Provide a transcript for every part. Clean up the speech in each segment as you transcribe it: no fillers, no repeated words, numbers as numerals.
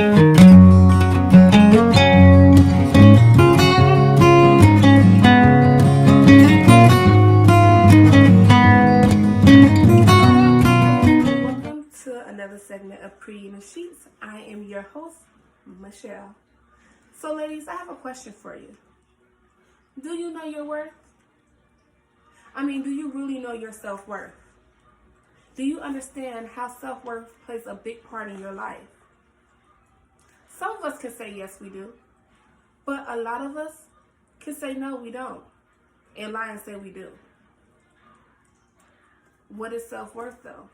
Welcome to another segment of Pretty in the Sheets. I am your host, Michelle. So ladies, I have a question for you. Do you know your worth? Do you really know your self-worth? Do you understand how self-worth plays a big part in your life? Some of us can say yes, we do. But a lot of us can say no, we don't. And lie and say we do. What is self-worth though?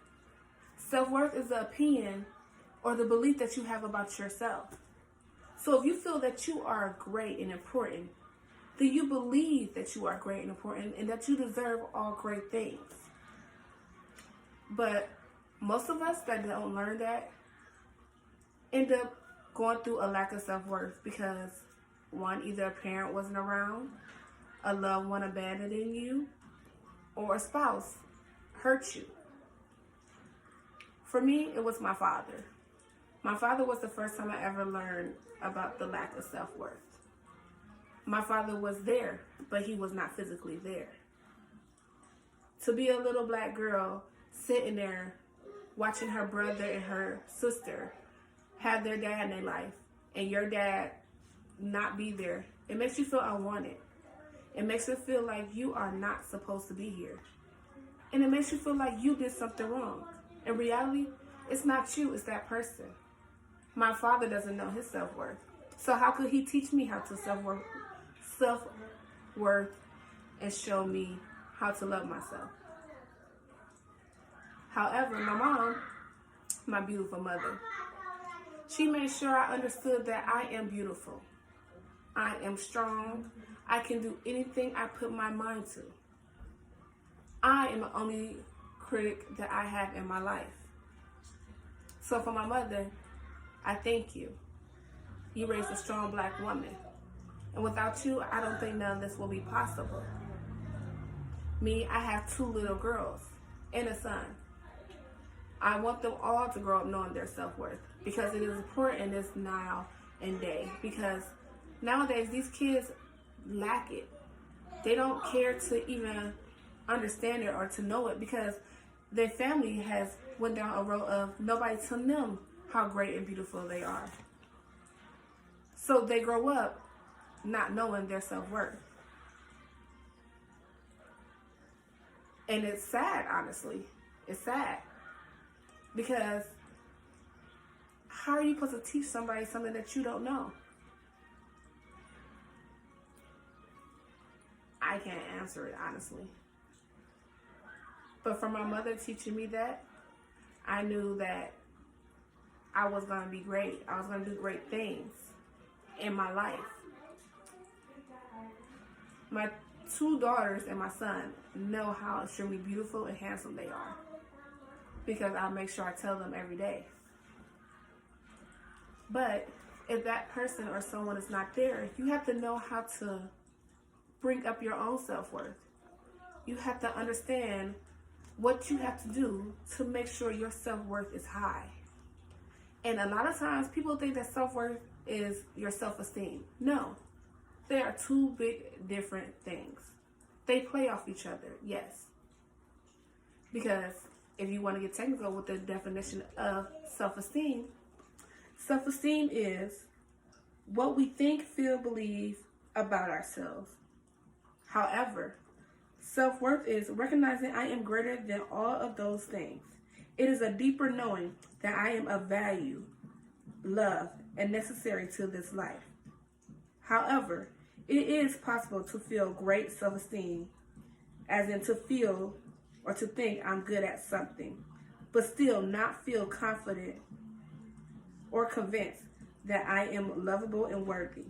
Self-worth is the opinion or the belief that you have about yourself. So if you feel that you are great and important, then you believe that you are great and important and that you deserve all great things. But most of us that don't learn that end up going through a lack of self-worth because one, either a parent wasn't around, a loved one abandoned you, or a spouse hurt you. For me, it was my father. My father was the first time I ever learned about the lack of self-worth. My father was there, but he was not physically there. To be a little black girl sitting there watching her brother and her sister have their dad in their life and your dad not be there, it makes you feel unwanted. It makes you feel like you are not supposed to be here. And it makes you feel like you did something wrong. In reality, it's not you, it's that person. My father doesn't know his self-worth. So how could he teach me how to self-worth and show me how to love myself? However, my mom, my beautiful mother, she made sure I understood that I am beautiful. I am strong. I can do anything I put my mind to. I am the only critic that I have in my life. So for my mother, I thank you. You raised a strong black woman. And without you, I don't think none of this will be possible. Me, I have 2 little girls and a son. I want them all to grow up knowing their self-worth because it is important in this now and day. Because nowadays, these kids lack it. They don't care to even understand it or to know it because their family has went down a road of nobody telling them how great and beautiful they are. So they grow up not knowing their self-worth. And it's sad, honestly. It's sad. Because how are you supposed to teach somebody something that you don't know? I can't answer it, honestly. But from my mother teaching me that, I knew that I was going to be great. I was going to do great things in my life. My 2 daughters and my son know how extremely beautiful and handsome they are because I make sure I tell them every day. But if that person or someone is not there, you have to know how to bring up your own self-worth. You have to understand what you have to do to make sure your self-worth is high. And a lot of times people think that self-worth is your self-esteem. No, they are 2 big different things. They play off each other, yes. Because if you want to get technical with the definition of self-esteem, self-esteem is what we think, feel, believe about ourselves. However, self-worth is recognizing I am greater than all of those things. It is a deeper knowing that I am of value, love, and necessary to this life. However, it is possible to feel great self-esteem, as in to feel or to think I'm good at something, but still not feel confident or convinced that I am lovable and worthy.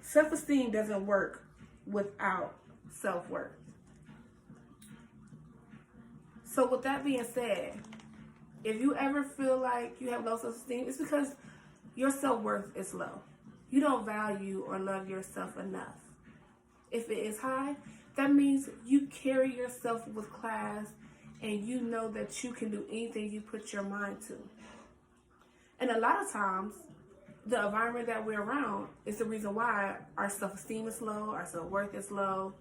Self-esteem doesn't work without self-worth. So with that being said, if you ever feel like you have low self-esteem, it's because your self-worth is low. You don't value or love yourself enough. If it is high, that means you carry yourself with class and you know that you can do anything you put your mind to. And a lot of times, the environment that we're around is the reason why our self-esteem is low, our self-worth is low.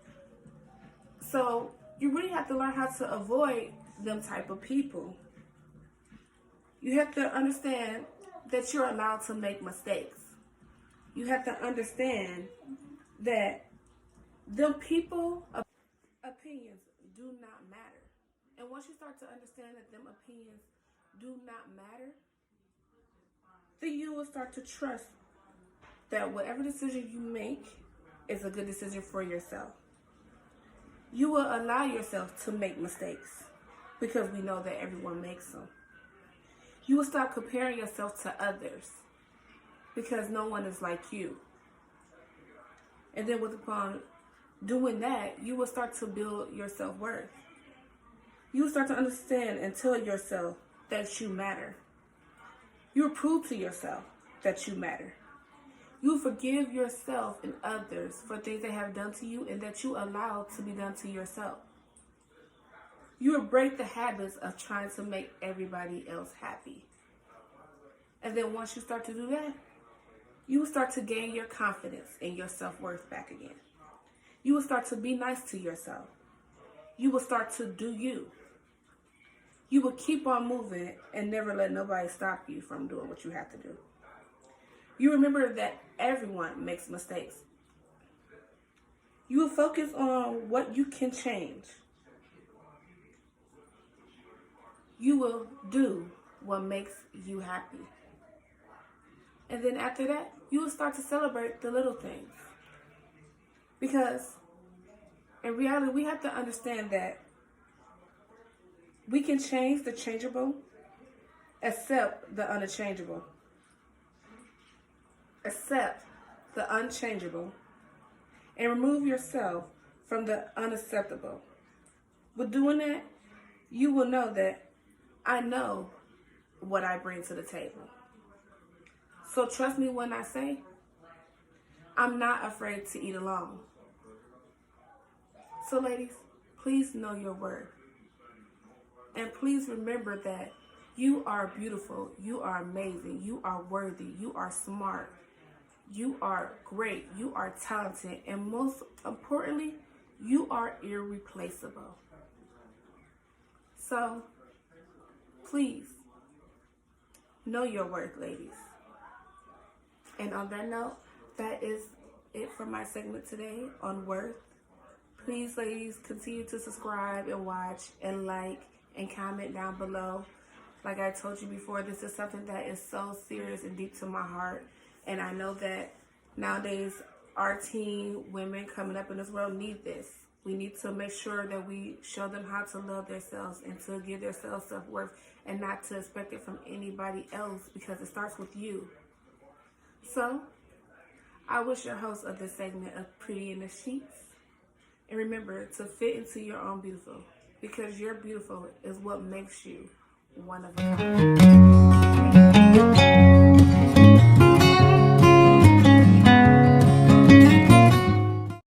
So you really have to learn how to avoid them type of people. You have to understand that you're allowed to make mistakes. You have to understand that them people opinions do not matter. And once you start to understand that them opinions do not matter, then you will start to trust that whatever decision you make is a good decision for yourself. You will allow yourself to make mistakes because we know that everyone makes them. You will stop comparing yourself to others because no one is like you. And then upon doing that, you will start to build your self-worth. You will start to understand and tell yourself that you matter. You will prove to yourself that you matter. You will forgive yourself and others for things they have done to you and that you allow to be done to yourself. You will break the habits of trying to make everybody else happy. And then once you start to do that, you will start to gain your confidence and your self-worth back again. You will start to be nice to yourself. You will start to do you. You will keep on moving and never let nobody stop you from doing what you have to do. You remember that everyone makes mistakes. You will focus on what you can change. You will do what makes you happy. And then after that, you will start to celebrate the little things. Because in reality, we have to understand that we can change the changeable, accept the unchangeable. Accept the unchangeable and remove yourself from the unacceptable. With doing that, you will know that I know what I bring to the table. So trust me when I say, I'm not afraid to eat alone. So ladies, please know your worth. And please remember that you are beautiful, you are amazing, you are worthy, you are smart, you are great, you are talented, and most importantly, you are irreplaceable. So, please, know your worth, ladies. And on that note, that is it for my segment today on worth. Please, ladies, continue to subscribe and watch and like and comment down below. Like I told you before, this is something that is so serious and deep to my heart. And I know that nowadays our teen women coming up in this world need this. We need to make sure that we show them how to love themselves and to give themselves self-worth and not to expect it from anybody else because it starts with you. So, I was your host of this segment of Pretty in the Sheets. And remember to fit into your own beautiful because your beautiful is what makes you one of a kind.